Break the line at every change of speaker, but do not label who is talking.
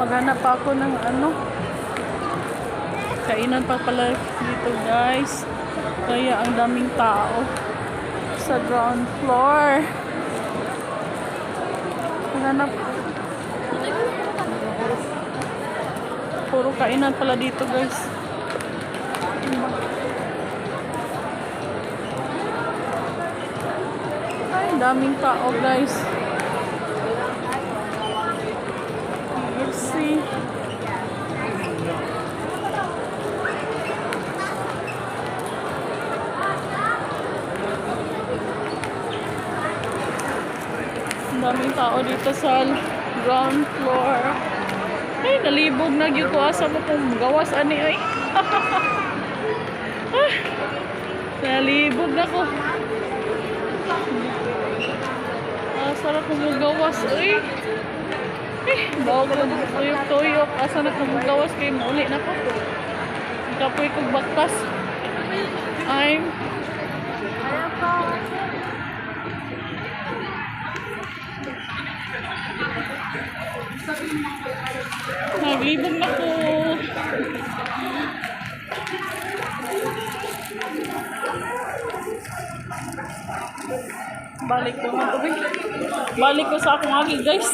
Maghanap pa ako ng ano. Kainan pa pala dito guys. Kaya ang daming tao sa ground floor. Maghanap. Puro kainan pala dito guys. Ay, daming tao guys. Let's see. Daming tao dito sa ground floor. Ay, nalibog na gyud ko asa mo kung gawas ani ay. Nalibog na ko. Asa na ko mo gawas ay. Bawa ko lang tuyok-tuyok. Asa na ko mo gawas kay mauli na ko. Kapoy kong baktas. Naglibog na ko. Balik ko na to. Balik ko sa akong agi guys.